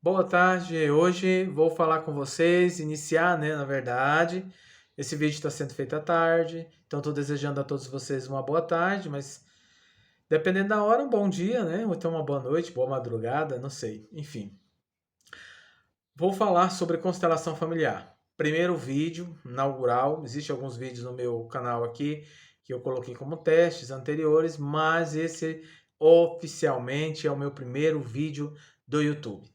Boa tarde, hoje vou falar com vocês, iniciar, né, na verdade. Esse vídeo está sendo feito à tarde, então estou desejando a todos vocês uma boa tarde, mas dependendo da hora, um bom dia, né? Ou então uma boa noite, boa madrugada, não sei. Enfim, vou falar sobre constelação familiar. Primeiro vídeo inaugural, existem alguns vídeos no meu canal aqui que eu coloquei como testes anteriores, mas esse oficialmente é o meu primeiro vídeo do YouTube.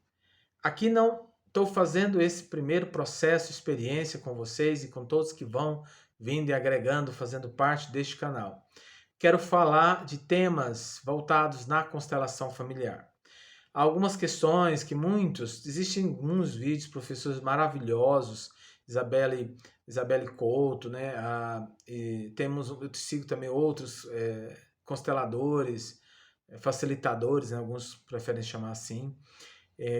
Aqui não estou fazendo esse primeiro processo, experiência com vocês e com todos que vão vindo e agregando, fazendo parte deste canal. Quero falar de temas voltados na constelação familiar. Há algumas questões que existem alguns vídeos, professores maravilhosos, Isabelle Couto, né? Eu sigo também outros consteladores, facilitadores, né? Alguns preferem chamar assim,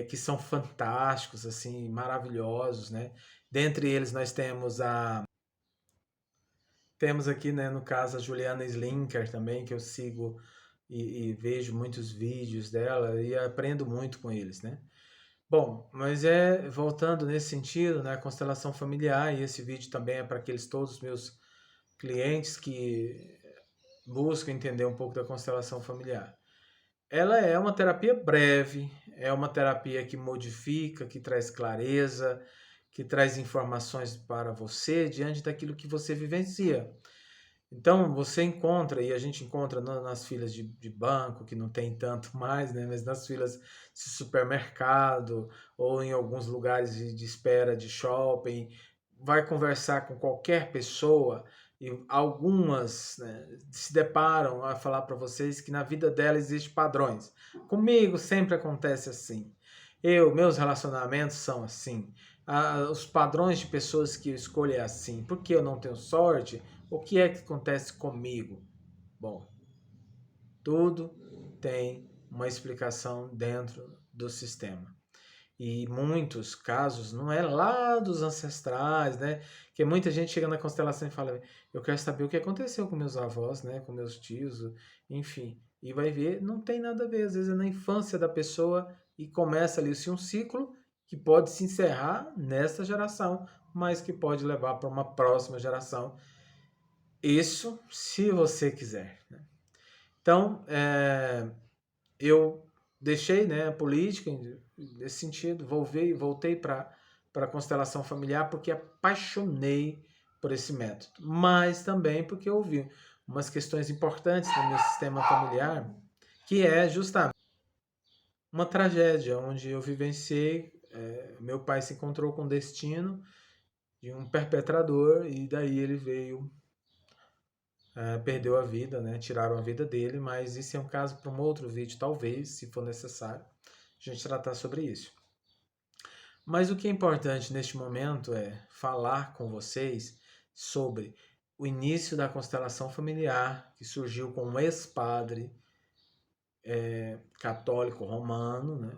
que são fantásticos, assim, maravilhosos, né? Dentre eles nós temos aqui, né, no caso, a Juliana Slinker também, que eu sigo e vejo muitos vídeos dela e aprendo muito com eles, né? Bom, mas voltando nesse sentido, né, constelação familiar, e esse vídeo também é para aqueles todos os meus clientes que buscam entender um pouco da constelação familiar. Ela é uma terapia breve, é uma terapia que modifica, que traz clareza, que traz informações para você diante daquilo que você vivencia. Então, você encontra, e a gente encontra nas filas de banco, que não tem tanto mais, né? Mas nas filas de supermercado, ou em alguns lugares de espera de shopping, vai conversar com qualquer pessoa, e algumas, né, se deparam a falar para vocês que na vida dela existem padrões. Comigo sempre acontece assim. Meus relacionamentos são assim. Os padrões de pessoas que eu escolho é assim. Porque eu não tenho sorte, o que é que acontece comigo? Bom, tudo tem uma explicação dentro do sistema. E muitos casos não é lá dos ancestrais, né? Que muita gente chega na constelação e fala: eu quero saber o que aconteceu com meus avós, né? Com meus tios, enfim. E vai ver, não tem nada a ver. Às vezes é na infância da pessoa e começa ali-se um ciclo que pode se encerrar nesta geração, mas que pode levar para uma próxima geração. Isso, se você quiser, né? Então, eu deixei, né, a política nesse sentido, voltei para a constelação familiar porque apaixonei por esse método, mas também porque eu vi umas questões importantes no meu sistema familiar, que é justamente uma tragédia onde eu vivenciei, meu pai se encontrou com o destino de um perpetrador e daí ele veio, perdeu a vida, né? Tiraram a vida dele, mas isso é um caso para um outro vídeo, talvez, se for necessário, a gente tratar sobre isso. Mas o que é importante neste momento é falar com vocês sobre o início da constelação familiar, que surgiu com um ex-padre católico romano, né?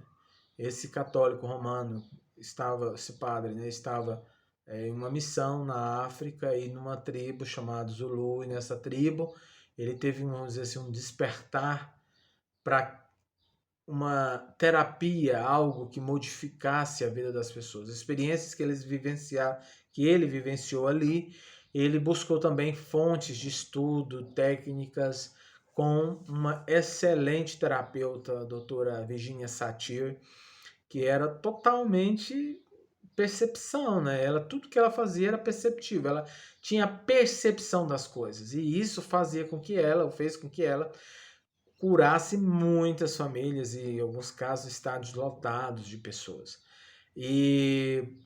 Esse católico romano esse padre, né, estava em uma missão na África e numa tribo chamada Zulu, e nessa tribo ele teve, vamos dizer assim, um despertar para uma terapia, algo que modificasse a vida das pessoas. Experiências que ele vivenciou ali, ele buscou também fontes de estudo, técnicas, com uma excelente terapeuta, a doutora Virginia Satir, que era totalmente percepção, né? Tudo que ela fazia era perceptível, ela tinha percepção das coisas, e isso fez com que ela curasse muitas famílias e, em alguns casos, estádios lotados de pessoas. E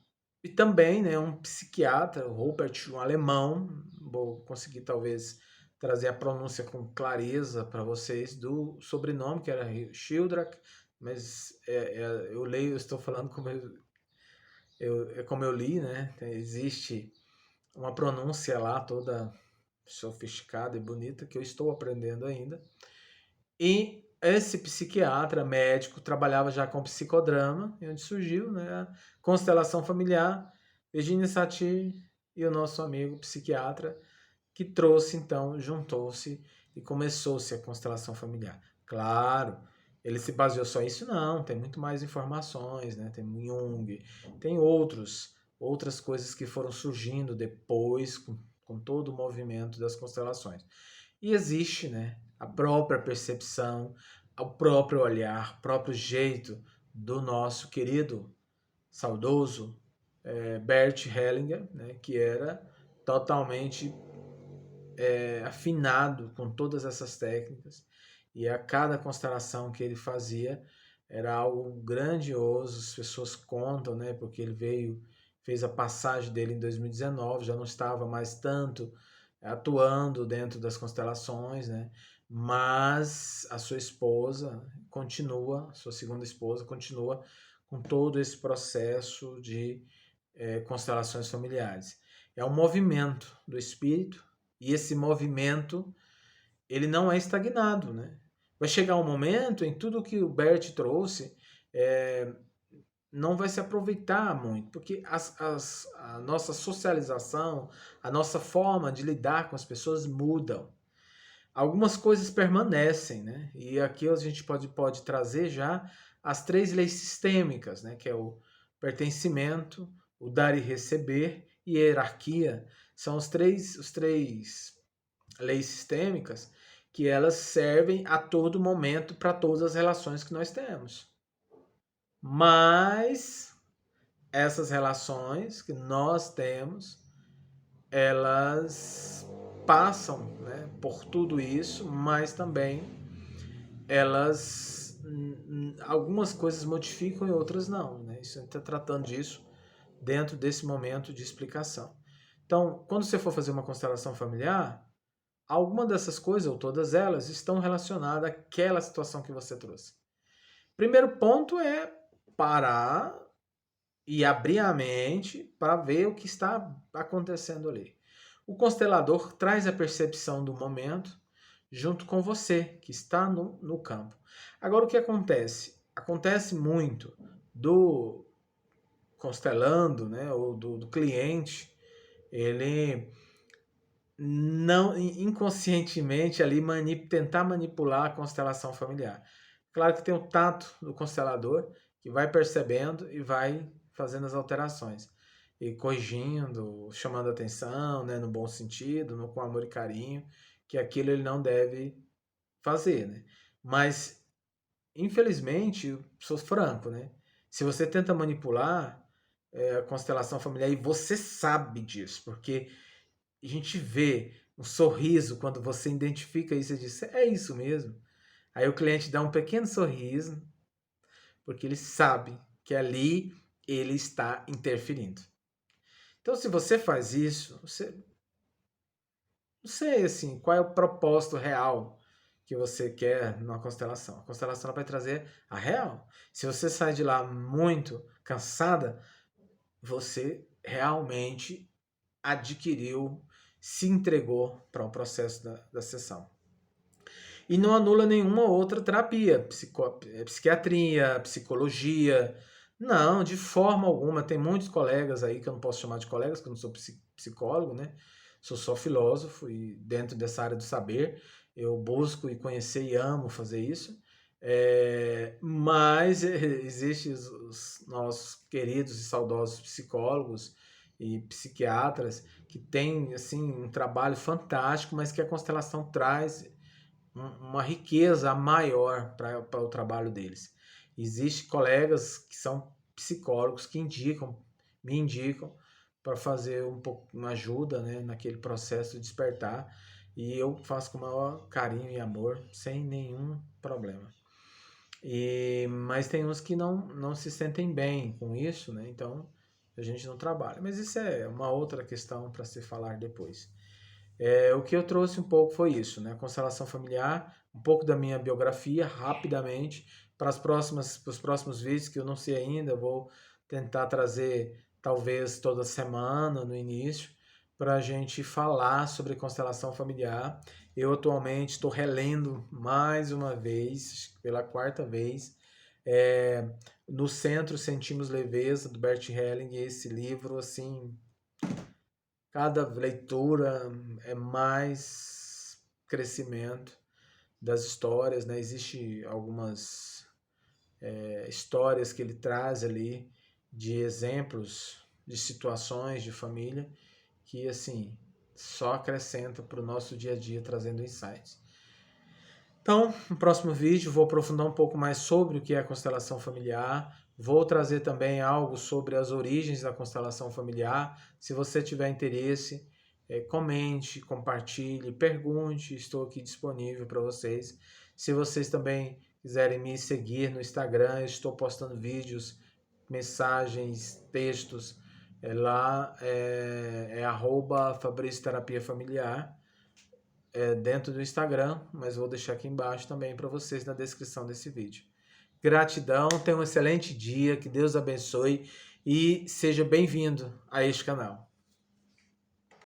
também, né, um psiquiatra, Rupert, um alemão, vou conseguir talvez trazer a pronúncia com clareza para vocês do sobrenome, que era Schildrack, mas eu estou falando como eu li, né? Existe uma pronúncia lá toda sofisticada e bonita que eu estou aprendendo ainda. E esse psiquiatra, médico, trabalhava já com psicodrama, e onde surgiu, né, a constelação familiar, Virginia Satir e o nosso amigo psiquiatra, que trouxe, então, juntou-se e começou-se a constelação familiar. Claro Ele se baseou só nisso? Não, tem muito mais informações, né? Tem Jung, tem outras coisas que foram surgindo depois com todo o movimento das constelações. E existe, né, a própria percepção, o próprio olhar, o próprio jeito do nosso querido, saudoso Bert Hellinger, né, que era totalmente afinado com todas essas técnicas, e a cada constelação que ele fazia era algo grandioso. As pessoas contam, né, porque ele fez a passagem dele em 2019, já não estava mais tanto atuando dentro das constelações, né, mas a sua esposa continua, sua segunda esposa continua com todo esse processo de constelações familiares. É um movimento do espírito, e esse movimento ele não é estagnado, né? Vai chegar um momento em tudo que o Bert trouxe é, não vai se aproveitar muito, porque a nossa socialização, a nossa forma de lidar com as pessoas mudam. Algumas coisas permanecem, né? E aqui a gente pode trazer já as três leis sistêmicas, né? Que é o pertencimento, o dar e receber e a hierarquia. São os três leis sistêmicas que elas servem a todo momento para todas as relações que nós temos. Mas essas relações que nós temos, elas passam, né, por tudo isso, mas também elas algumas coisas modificam e outras não, né? Isso a gente está tratando disso dentro desse momento de explicação. Então, quando você for fazer uma constelação familiar, alguma dessas coisas, ou todas elas, estão relacionadas àquela situação que você trouxe. Primeiro ponto é parar e abrir a mente para ver o que está acontecendo ali. O constelador traz a percepção do momento junto com você, que está no campo. Agora, o que acontece? Acontece muito do constelando, né, ou do cliente, ele não inconscientemente ali tentar manipular a constelação familiar. Claro que tem o tato do constelador que vai percebendo e vai fazendo as alterações e corrigindo, chamando atenção, né, no bom sentido, com amor e carinho, que aquilo ele não deve fazer, né? Mas infelizmente, eu sou franco, né? Se você tenta manipular a constelação familiar e você sabe disso, porque a gente vê um sorriso quando você identifica isso e diz, é isso mesmo. Aí o cliente dá um pequeno sorriso, porque ele sabe que ali ele está interferindo. Então, se você faz isso, você não sei assim, qual é o propósito real que você quer numa constelação. A constelação vai trazer a real. Se você sai de lá muito cansada, você realmente adquiriu, se entregou para o processo da sessão. E não anula nenhuma outra terapia, psiquiatria, psicologia. Não, de forma alguma. Tem muitos colegas aí, que eu não posso chamar de colegas, que eu não sou psicólogo, né? Sou só filósofo e dentro dessa área do saber eu busco e conhecer e amo fazer isso. Mas existem os nossos queridos e saudosos psicólogos e psiquiatras que têm assim um trabalho fantástico, mas que a constelação traz uma riqueza maior para o trabalho deles. Existem colegas que são psicólogos que me indicam para fazer um pouco uma ajuda, né, naquele processo de despertar, e eu faço com o maior carinho e amor, sem nenhum problema. Mas tem uns que não se sentem bem com isso, né? Então a gente não trabalha. Mas isso é uma outra questão para se falar depois. O que eu trouxe um pouco foi isso, né? Constelação familiar, um pouco da minha biografia, rapidamente, para os próximos vídeos, que eu não sei ainda, eu vou tentar trazer, talvez, toda semana, no início, para a gente falar sobre constelação familiar. Eu, atualmente, estou relendo mais uma vez, pela quarta vez, no Centro Sentimos Leveza, do Bert Helling, esse livro, assim, cada leitura é mais crescimento. das histórias, né? Existem algumas histórias que ele traz ali de exemplos de situações de família que, assim, só acrescenta para o nosso dia a dia, trazendo insights. Então, no próximo vídeo, vou aprofundar um pouco mais sobre o que é a constelação familiar. Vou trazer também algo sobre as origens da constelação familiar. Se você tiver interesse, comente, compartilhe, pergunte. Estou aqui disponível para vocês. Se vocês também quiserem me seguir no Instagram, estou postando vídeos, mensagens, textos. Lá é @Fabrício Terapia Familiar. Dentro do Instagram, mas vou deixar aqui embaixo também para vocês na descrição desse vídeo. Gratidão, tenha um excelente dia, que Deus abençoe e seja bem-vindo a este canal.